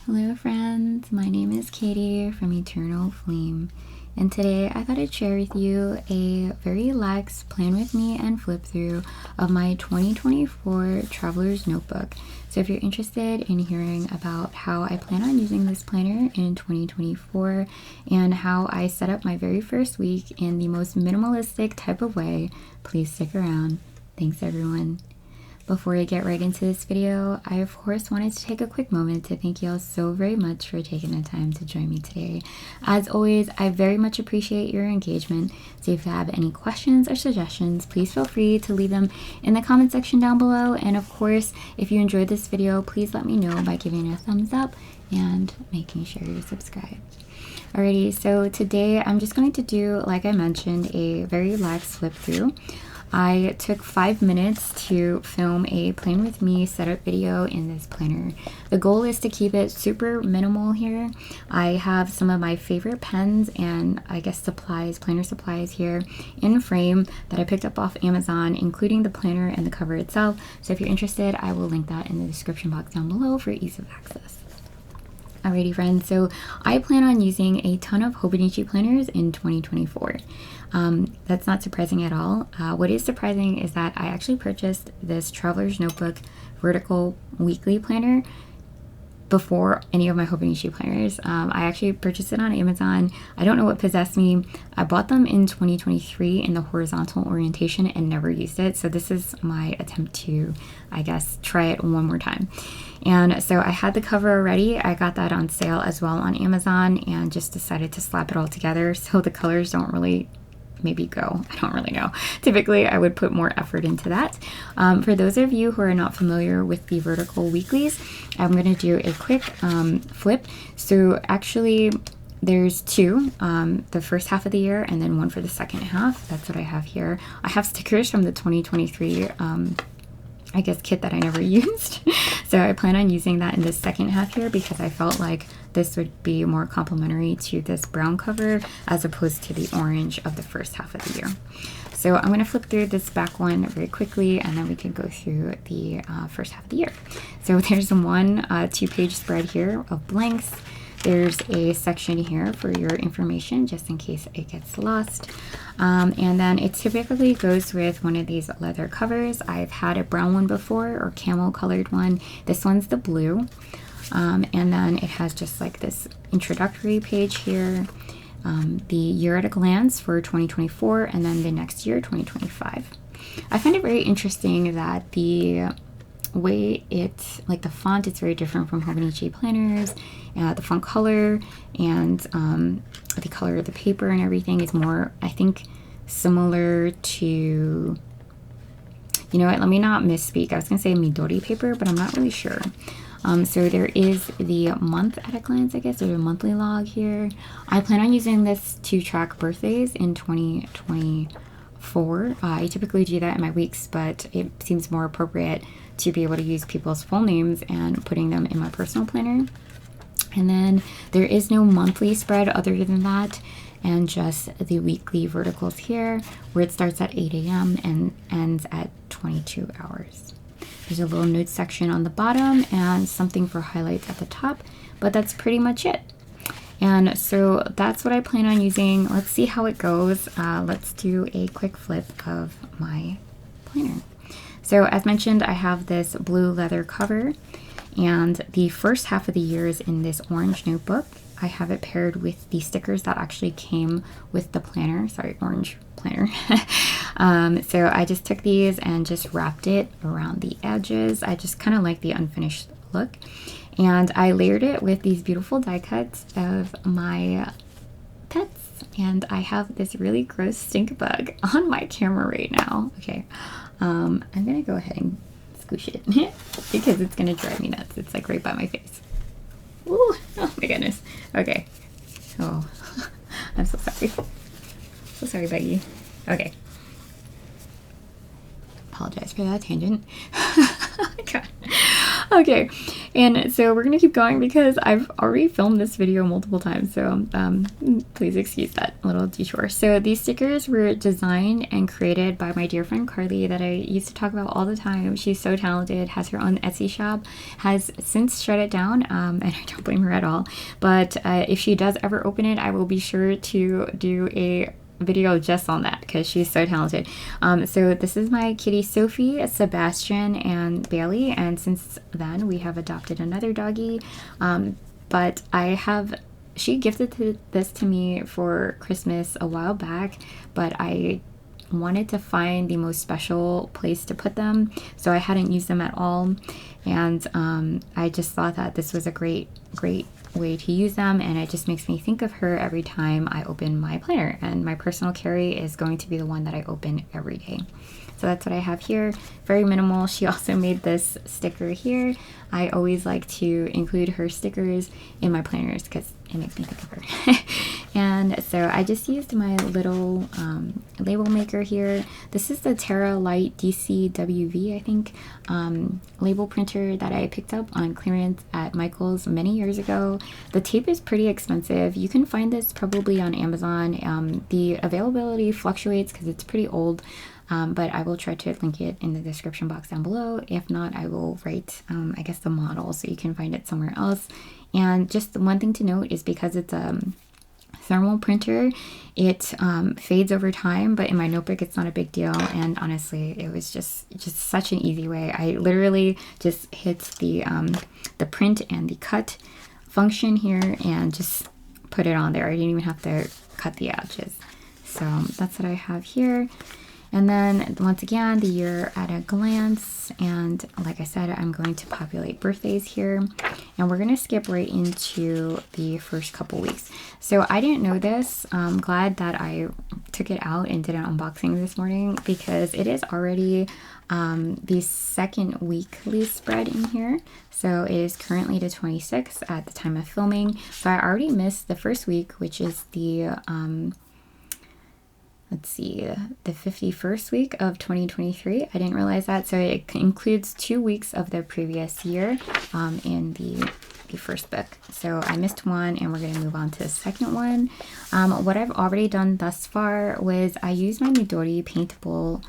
Hello friends, my name is Katie from Eternal Flame, and today I thought I'd share with you a very lax plan with me and flip through of my 2024 Traveler's Notebook. So if you're interested in hearing about how I plan on using this planner in 2024 and how I set up my very first week in the most minimalistic type of way, please stick around. Thanks everyone. Before we get right into this video, I of course wanted to take a quick moment to thank you all so very much for taking the time to join me today. As always, I very much appreciate your engagement, so if you have any questions or suggestions, please feel free to leave them in the comment section down below. And of course, if you enjoyed this video, please let me know by giving it a thumbs up and making sure you're subscribed. Alrighty, so today I'm just going to do, like I mentioned, a very lax flip through. I took 5 minutes to film a plan with me setup video in this planner. The goal is to keep it super minimal here. I have some of my favorite pens and I guess supplies, planner supplies here in frame that I picked up off Amazon, including the planner and the cover itself. So if you're interested, I will link that in the description box down below for ease of access. Alrighty friends, so I plan on using a ton of Hobonichi planners in 2024. That's not surprising at all. What is surprising is that I actually purchased this Traveler's Notebook vertical weekly planner before any of my Hobonichi planners. I actually purchased it on Amazon. I don't know what possessed me. I bought them in 2023 in the horizontal orientation and never used it. So this is my attempt to, I guess, try it one more time. And so I had the cover already. I got that on sale as well on Amazon and just decided to slap it all together. So the colors don't really maybe go. I don't really know. Typically, I would put more effort into that. For those of you who are not familiar with the vertical weeklies, I'm going to do a quick flip. So actually, there's two, the first half of the year and then one for the second half. That's what I have here. I have stickers from the 2023 I guess kit that I never used. So I plan on using that in the second half here because I felt like this would be more complementary to this brown cover as opposed to the orange of the first half of the year. So I'm going to flip through this back one very quickly and then we can go through the first half of the year. So there's one 2-page spread here of blanks. There's a section here for your information just in case it gets lost. And then it typically goes with one of these leather covers. I've had a brown one before or camel colored one. This one's the blue. And then it has just like this introductory page here. The year at a glance for 2024 and then the next year, 2025. I find it very interesting that the way like the font is very different from Hobonichi planners. The font color and the color of the paper and everything is more, I think, similar to, you know what, let me not misspeak. I was gonna say Midori paper, but I'm not really sure. So there is the month at a glance, I guess. There's a monthly log here. I plan on using this to track birthdays in 2024. I typically do that in my weeks, but it seems more appropriate to be able to use people's full names and putting them in my personal planner. And then there is no monthly spread other than that, and just the weekly verticals here, where it starts at 8 a.m. and ends at 22 hours. There's a little notes section on the bottom and something for highlights at the top, but that's pretty much it. And so that's what I plan on using. Let's see how it goes. Let's do a quick flip of my planner. So as mentioned, I have this blue leather cover, and the first half of the year is in this orange notebook. I have it paired with the stickers that actually came with the planner. Sorry, orange planner. So I just took these and just wrapped it around the edges. I just kind of like the unfinished look. And I layered it with these beautiful die cuts of my pets. And I have this really gross stink bug on my camera right now. Okay, I'm gonna go ahead and squish it because it's gonna drive me nuts. It's like right by my face. Ooh, oh my goodness. Okay. Oh, I'm so sorry. So sorry, Becky. Okay. Apologize for that tangent. Oh my God. Okay. And so we're gonna keep going because I've already filmed this video multiple times, so please excuse that little detour. So these stickers were designed and created by my dear friend Carly that I used to talk about all the time. She's so talented, has her own Etsy shop, has since shut it down, and I don't blame her at all. But if she does ever open it, I will be sure to do a video just on that because she's so talented. So this is my kitty Sophie, Sebastian, and Bailey, and since then we have adopted another doggy. But she gifted this to me for Christmas a while back, but I wanted to find the most special place to put them, so I hadn't used them at all, and I just thought that this was a great way to use them, and it just makes me think of her every time I open my planner, and my personal carry is going to be the one that I open every day. So that's what I have here. Very minimal. She also made this sticker here. I always like to include her stickers in my planners because it makes me think of her. And so I just used my little label maker here. This is the Terra Light DCWV, I think, label printer that I picked up on clearance at Michael's many years ago. The tape is pretty expensive. You can find this probably on Amazon. The availability fluctuates because it's pretty old. But I will try to link it in the description box down below. If not, I will write, I guess, the model so you can find it somewhere else. And just one thing to note is because it's a thermal printer, it fades over time, but in my notebook it's not a big deal. And honestly, it was just such an easy way. I literally just hit the print and the cut function here and just put it on there. I didn't even have to cut the edges. So that's what I have here. And then once again, the year at a glance. And like I said, I'm going to populate birthdays here. And we're going to skip right into the first couple weeks. So I didn't know this. I'm glad that I took it out and did an unboxing this morning because it is already the second weekly spread in here. So it is currently the 26th at the time of filming. So I already missed the first week, which is the let's see, the 51st week of 2023. I didn't realize that. So it includes 2 weeks of the previous year in the first book. So I missed one and we're going to move on to the second one. What I've already done thus far was I used my Midori paintable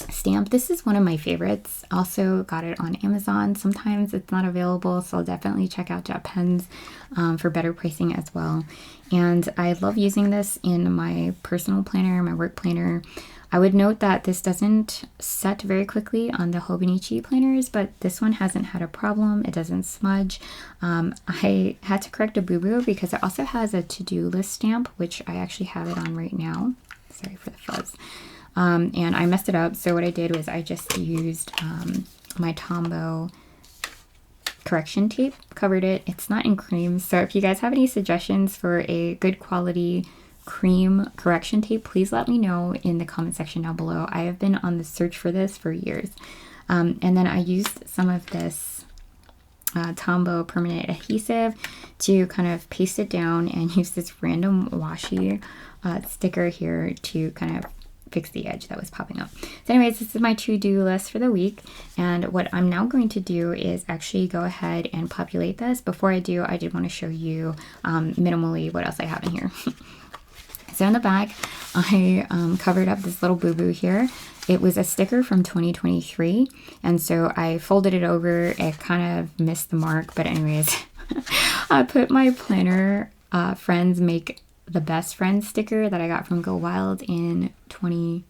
stamp. This is one of my favorites. Also got it on Amazon. Sometimes it's not available, so I'll definitely check out Jet Pens for better pricing as well. And I love using this in my personal planner, my work planner. I would note that this doesn't set very quickly on the Hobonichi planners, but this one hasn't had a problem. It doesn't smudge. I had to correct a boo-boo because it also has a to-do list stamp, which I actually have it on right now. Sorry for the fuzz. And I messed it up. So what I did was I just used my Tombow correction tape, covered it. It's not in cream. So if you guys have any suggestions for a good quality cream correction tape, please let me know in the comment section down below. I have been on the search for this for years. And then I used some of this Tombow permanent adhesive to kind of paste it down and use this random washi sticker here to kind of fix the edge that was popping up. So anyways, this is my to-do list for the week, and what I'm now going to do is actually go ahead and populate this. Before I do, I did want to show you minimally what else I have in here. So in the back, I covered up this little boo-boo here. It was a sticker from 2023, and so I folded it over. It kind of missed the mark, but anyways, I put my planner friends make the best friend sticker that I got from Go Wild in 23.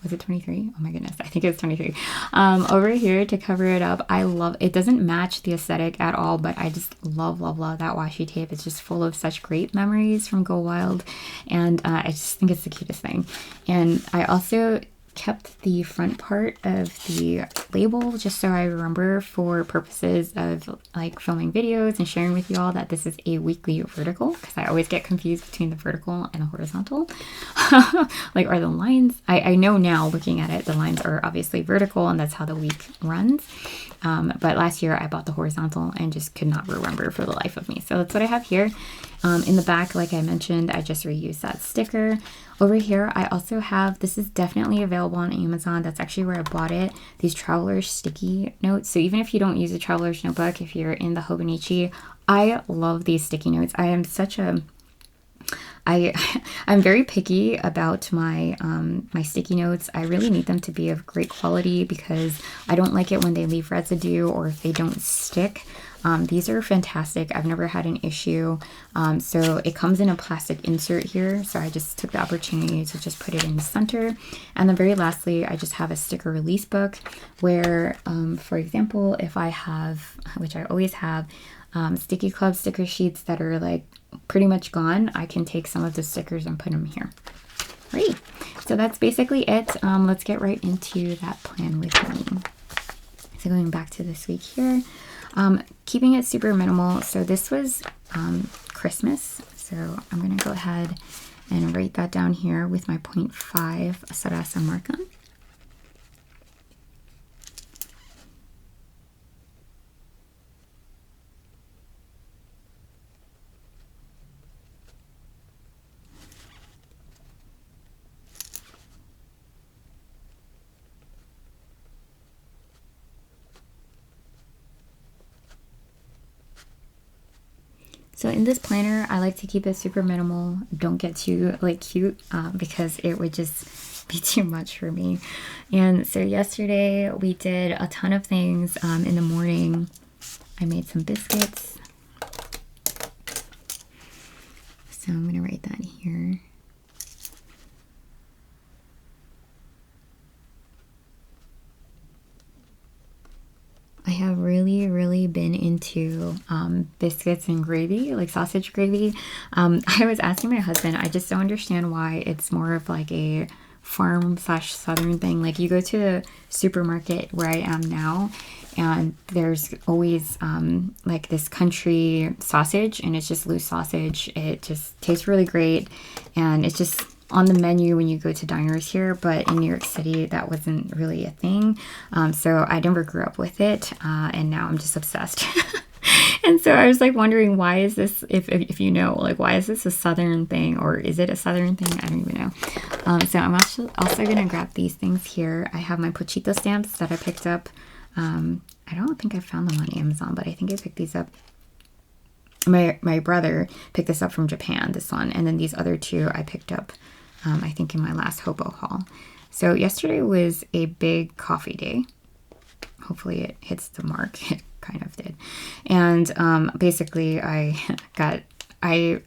Was it 23? Oh my goodness, I think it was 23. Over here to cover it up. I love it. Doesn't match the aesthetic at all, but I just love that washi tape. It's just full of such great memories from Go Wild, and I just think it's the cutest thing. And I also kept the front part of the label just so I remember for purposes of like filming videos and sharing with you all that this is a weekly vertical, because I always get confused between the vertical and the horizontal. Like, are the lines, I know now looking at it, the lines are obviously vertical and that's how the week runs. But last year I bought the horizontal and just could not remember for the life of me. So that's what I have here. In the back, like I mentioned, I just reused that sticker. Over here, I also have, this is definitely available available on Amazon. That's actually where I bought it. These Traveler's sticky notes. So even if you don't use a Traveler's notebook, if you're in the Hobonichi, I love these sticky notes. I am such a I'm very picky about my my sticky notes. I really need them to be of great quality because I don't like it when they leave residue or if they don't stick. These are fantastic. I've never had an issue. So it comes in a plastic insert here. So I just took the opportunity to just put it in the center. And then very lastly, I just have a sticker release book where, for example, if I have, which I always have, Sticky Club sticker sheets that are like pretty much gone, I can take some of the stickers and put them here. Great. So that's basically it. Let's get right into that plan with me. So going back to this week here, keeping it super minimal. So this was Christmas. So I'm going to go ahead and write that down here with my 0.5 Sarasa marker. So in this planner, I like to keep it super minimal. Don't get too like cute because it would just be too much for me. And so yesterday we did a ton of things in the morning. I made some biscuits. So I'm going to write that here. I have really been into biscuits and gravy, like sausage gravy. I was asking my husband, I just don't understand why it's more of like a farm slash southern thing. Like you go to the supermarket where I am now and there's always like this country sausage and it's just loose sausage. It just tastes really great and it's just on the menu when you go to diners here, but in New York City that wasn't really a thing. So I never grew up with it and now I'm just obsessed. And so I was like wondering, why is this, if you know, like why is this a southern thing, or is it a southern thing? I don't even know. So I'm also gonna grab these things here. I have my Pochito stamps that I picked up. I don't think I found them on Amazon, but I think I picked these up. My brother picked this up from Japan, this one, and then these other two I picked up I think in my last Hobo haul. So yesterday was a big coffee day. Hopefully it hits the mark. It kind of did. And basically I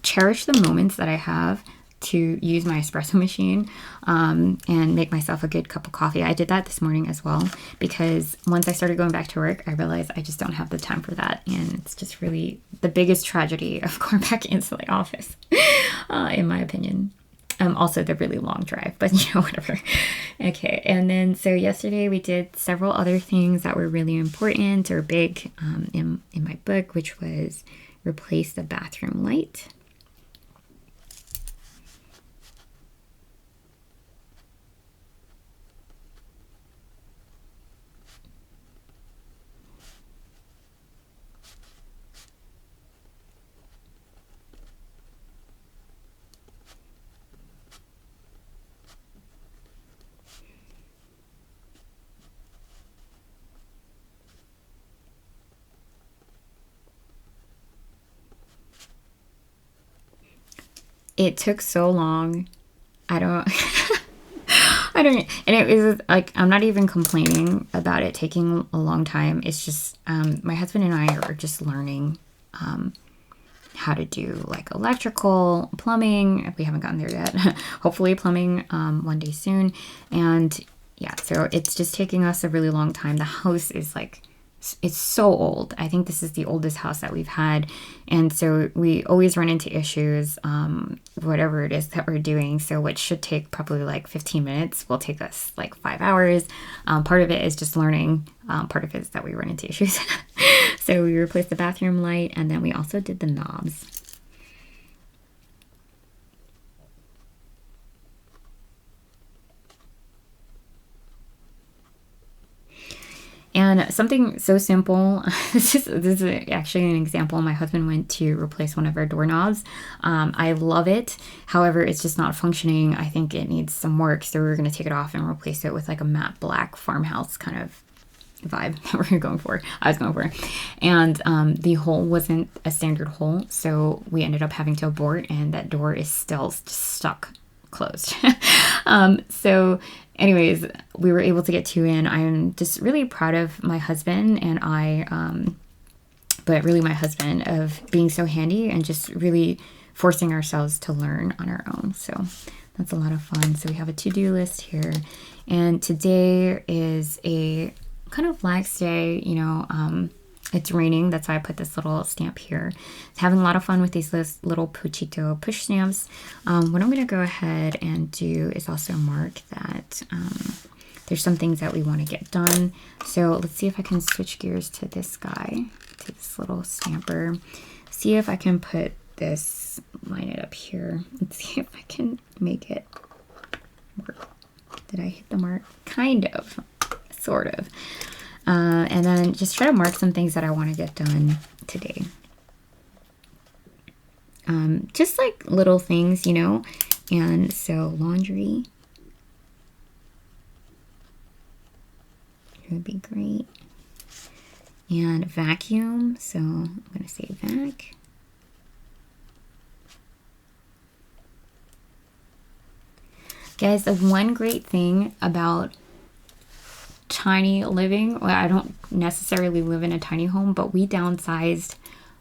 cherish the moments that I have to use my espresso machine and make myself a good cup of coffee. I did that this morning as well because once I started going back to work, I realized I just don't have the time for that. And it's just really the biggest tragedy of going back into the office, in my opinion. Also the really long drive, but you know, whatever. Okay, and then so yesterday we did several other things that were really important or big in my book, which was replace the bathroom light. It took so long. I don't I don't, and it was like, I'm not even complaining about it taking a long time. It's just, my husband and I are just learning, how to do like electrical, plumbing. We haven't gotten there yet. Hopefully plumbing, one day soon. And yeah, so it's just taking us a really long time. The house is like, it's so old. I think this is the oldest house that we've had. And so we always run into issues, whatever it is that we're doing. So what should take probably like 15 minutes will take us like 5 hours. Part of it is just learning. Part of it is that we run into issues. So we replaced the bathroom light and then we also did the knobs. And something so simple, this is actually an example. My husband went to replace one of our doorknobs. I love it. However, it's just not functioning. I think it needs some work. So we're going to take it off and replace it with like a matte black farmhouse kind of vibe that we're going for. I was going for. And the hole wasn't a standard hole. So we ended up having to abort, and that door is still stuck closed. So anyways, we were able to get 2 in. I'm just really proud of my husband and but really my husband, of being so handy and just really forcing ourselves to learn on our own. So that's a lot of fun. So we have a to-do list here, and today is a kind of lax day, you know. It's raining, that's why I put this little stamp here. Having a lot of fun with these little Pochito push stamps. What I'm going to go ahead and do is also mark that there's some things that we want to get done. So let's see if I can switch gears to this guy, to this little stamper. See if I can put this, line it up here. Let's see if I can make it work. Did I hit the mark? Kind of, sort of. And then just try to mark some things that I want to get done today. Just like little things, you know. And so laundry would be great. And vacuum. So I'm going to say vac. Guys, the one great thing about tiny living, well, I don't necessarily live in a tiny home, but we downsized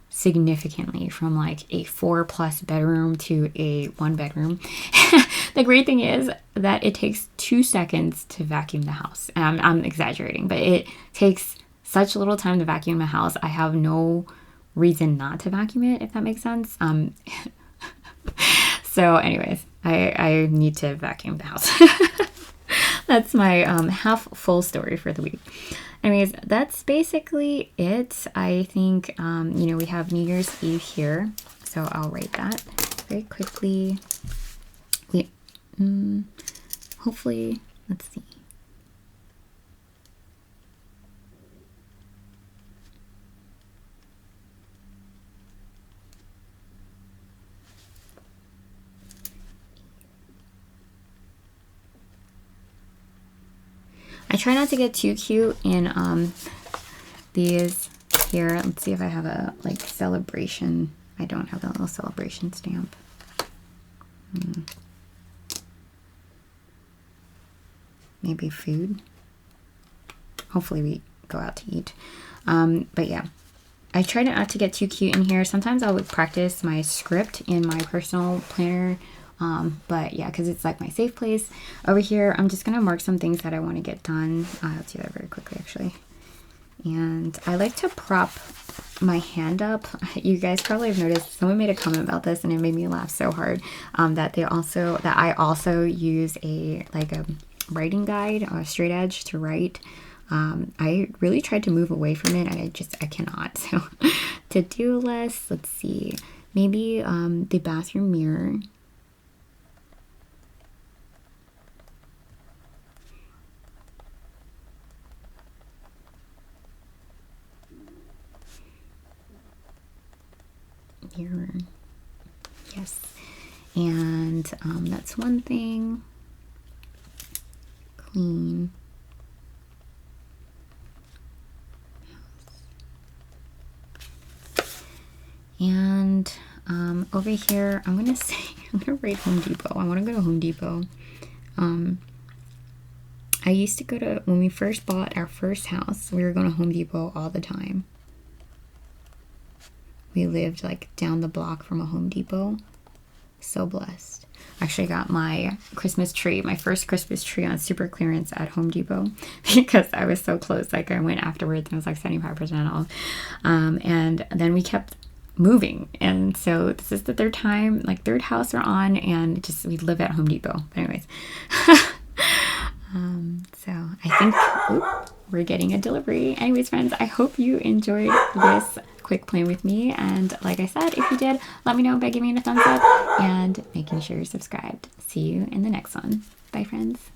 significantly from like a 4+ bedroom to a 1 bedroom. The great thing is that it takes 2 seconds to vacuum the house. I'm exaggerating, but it takes such little time to vacuum a house. I have no reason not to vacuum it, if that makes sense. So anyways, I need to vacuum the house. That's my half full story for the week. Anyways, that's basically it. I think, you know, we have New Year's Eve here, so I'll write that very quickly. Hopefully, let's see. I try not to get too cute in these here. Let's see if I have a like celebration. I don't have a little celebration stamp. Maybe food. Hopefully we go out to eat. But yeah, I try not to get too cute in here. Sometimes I'll practice my script in my personal planner. But yeah, because it's like my safe place. Over here, I'm just gonna mark some things that I want to get done. I'll do that very quickly, actually. And I like to prop my hand up. You guys probably have noticed, someone made a comment about this and it made me laugh so hard, that I also use a writing guide, a straight edge to write. I really tried to move away from it, and I cannot. So to-do list, let's see, maybe the bathroom mirror. Mirror, yes. And that's one thing. Clean. And over here, I'm gonna write Home Depot. I want to go to Home Depot. I used to go to, when we first bought our first house, we were going to Home Depot all the time. We lived like down the block from a Home Depot. So blessed. Actually got my Christmas tree, my first Christmas tree on super clearance at Home Depot because I was so close. Like I went afterwards and it was like 75% off. And then we kept moving. And so this is the third house we're on, and just we live at Home Depot. But anyways. So I think we're getting a delivery. Anyways, friends, I hope you enjoyed this quick plan with me, and like I said, if you did, let me know by giving it a thumbs up and making sure you're subscribed. See you in the next one. Bye, friends.